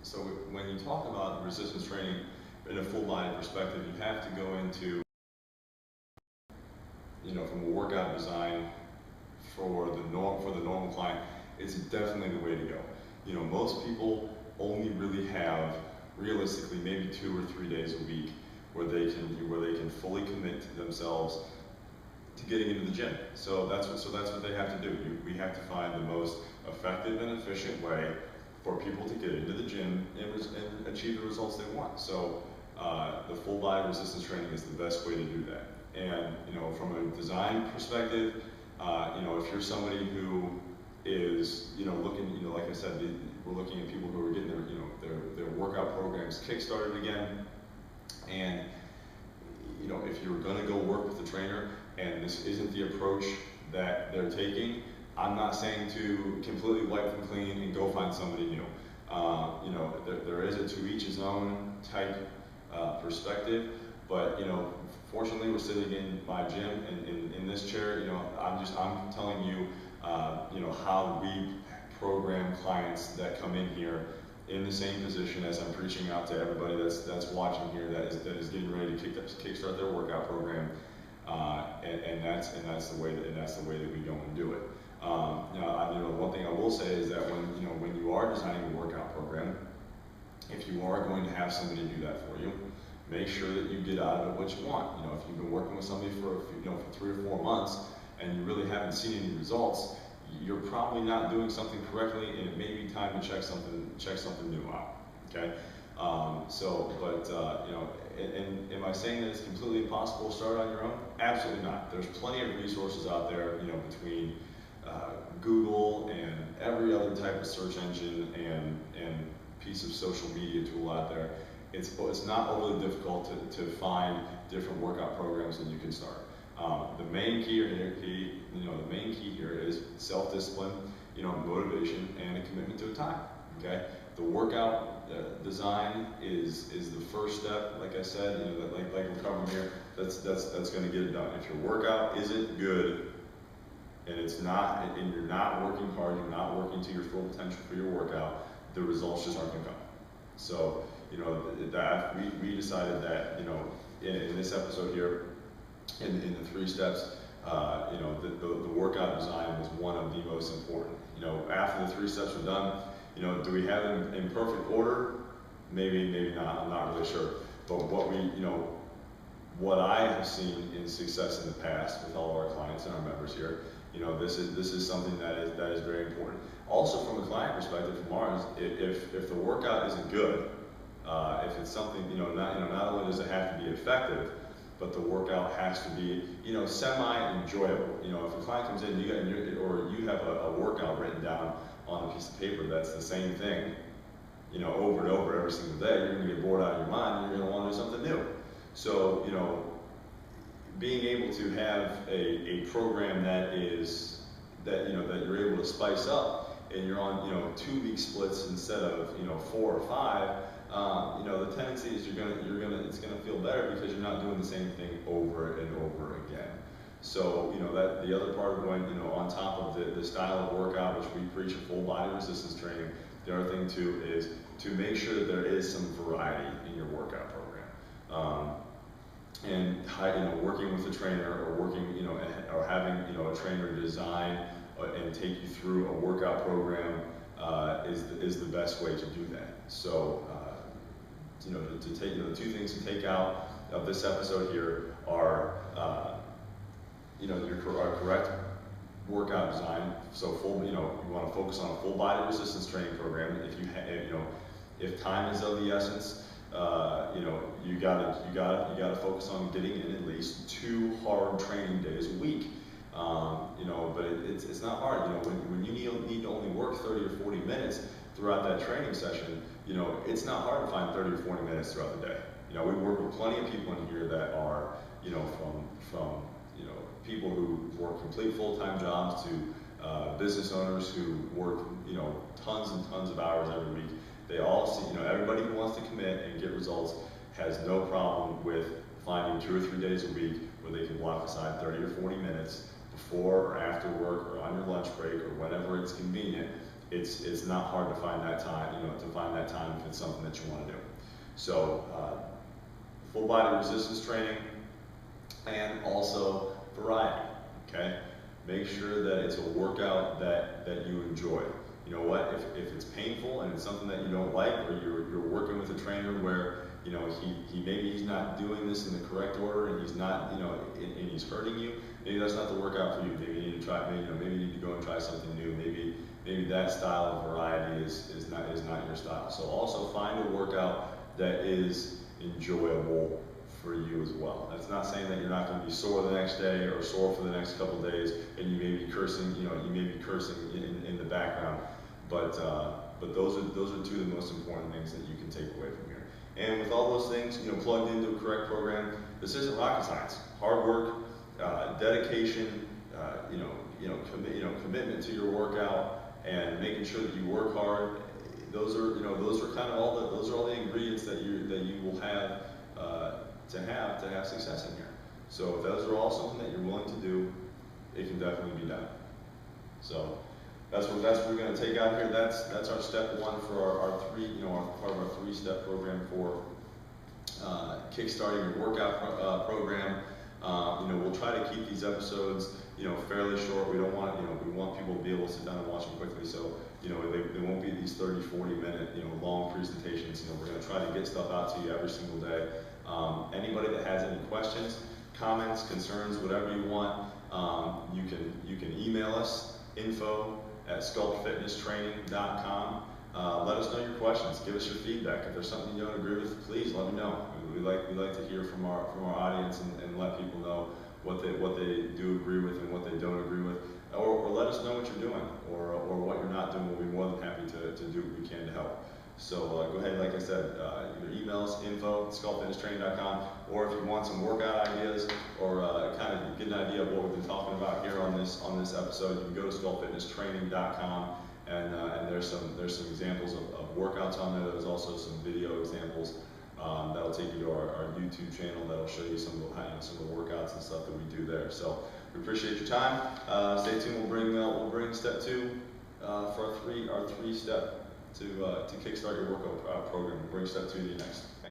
So when you talk about resistance training in a full body perspective, you have to go into, from a workout design for the normal client, it's definitely the way to go. Most people only really have, realistically, maybe 2 or 3 days a week where they can fully commit to themselves to getting into the gym. So that's what they have to do. We have to find the most effective and efficient way for people to get into the gym and achieve the results they want. So the full body resistance training is the best way to do that. And from a design perspective, if you're somebody who is looking, like I said, we're looking at people who are getting their workout programs kick-started again. And if you're going to go work with the trainer and this isn't the approach that they're taking, I'm not saying to completely wipe them clean and go find somebody new. There is a to each his own type perspective, but fortunately we're sitting in my gym and in this chair. I'm telling you, how we program clients that come in here in the same position as I'm preaching out to everybody that's watching here that is getting ready to kickstart their workout program, and that's the way that we go and do it. One thing I will say is that when you are designing a workout program, if you are going to have somebody do that for you, make sure that you get out of it what you want. If you've been working with somebody for for 3 or 4 months and you really haven't seen any results, you're probably not doing something correctly, and it may be time to check something new out. Okay. And am I saying that it's completely impossible to start on your own? Absolutely not. There's plenty of resources out there, between Google and every other type of search engine and piece of social media tool out there. It's not overly difficult to find different workout programs that you can start. The main key here is self-discipline, motivation, and a commitment to a time. Okay, the workout design is the first step. Like I said, like we're covering here, that's going to get it done. If your workout isn't good, and you're not working hard, you're not working to your full potential for your workout, the results just aren't going to come. So that we decided that in this episode here, in the 3 steps, the workout design was one of the most important. After the 3 steps are done, do we have them in perfect order? Maybe not. I'm not really sure. But what I have seen in success in the past with all of our clients and our members here, this is something that is very important. Also, from a client perspective, from ours, if the workout isn't good, if it's something not only does it have to be effective, but the workout has to be semi-enjoyable. If a client comes in, you have a workout written down on a piece of paper that's the same thing, over and over every single day, you're going to get bored out of your mind, and you're going to want to do something new. So being able to have a program that you're able to spice up, and you're on 2-week splits instead of 4 or 5. The tendency is it's gonna feel better because you're not doing the same thing over and over again. So that the other part of going on top of the style of workout, which we preach a full body resistance training, the other thing too is to make sure that there is some variety in your workout program. And working with a trainer or working or having a trainer design and take you through a workout program is the best way to do that. So to take the 2 things to take out of this episode here are your correct workout design. So you want to focus on a full body resistance training program. If time is of the essence, you gotta focus on getting in at least 2 hard training days a week. But it's not hard. When you need to only work 30 or 40 minutes throughout that training session, it's not hard to find 30 or 40 minutes throughout the day. We work with plenty of people in here that are, from people who work complete full-time jobs to business owners who work, tons and tons of hours every week. They all see, everybody who wants to commit and get results has no problem with finding 2 or 3 days a week where they can block aside 30 or 40 minutes before or after work or on your lunch break or whenever it's convenient it's not hard to find that time, to find that time if it's something that you want to do. So full body resistance training and also variety, okay? Make sure that it's a workout that you enjoy. You know what, if it's painful and it's something that you don't like, or you're working with a trainer where, maybe he's not doing this in the correct order and he's not, and he's hurting you, maybe that's not the workout for you. Maybe you need to try, maybe you need to go and try something new. Maybe that style of variety is not your style. So also find a workout that is enjoyable for you as well. That's not saying that you're not going to be sore the next day or sore for the next couple of days, and you may be cursing, in the background. But those are two of the most important things that you can take away from here. And with all those things, plugged into a correct program, this isn't rocket science. Hard work, dedication, commitment to your workout, and making sure that you work hard. Those are kind of all the ingredients that you will have to have success in here. So if those are all something that you're willing to do, it can definitely be done. So that's what we're going to take out here. That's our step one for our part of our 3-step program for kickstarting your workout program. We'll try to keep these episodes fairly short. We don't want we want people to be able to sit down and watch them quickly. So they won't be these 30, 40-minute long presentations. We're going to try to get stuff out to you every single day. Anybody that has any questions, comments, concerns, whatever you want, you can email us, info@sculptfitnesstraining.com. Let us know your questions. Give us your feedback. If there's something you don't agree with, please let me know. We like to hear from our audience and let people know what they do agree with and what they don't agree with, or let us know what you're doing or what you're not doing. We'll be more than happy to do what we can to help. So go ahead, like I said, either email us, info@sculptfitnesstraining.com, or if you want some workout ideas or kind of get an idea of what we've been talking about here on this episode, you can go to sculptfitnesstraining.com, and there's some examples of workouts on there. There's also some video examples that'll take you to our YouTube channel that'll show you some of the workouts and stuff that we do there. So we appreciate your time. Stay tuned. We'll bring step 2 for our 3-step to kickstart your workout program. We'll bring step 2 to you next.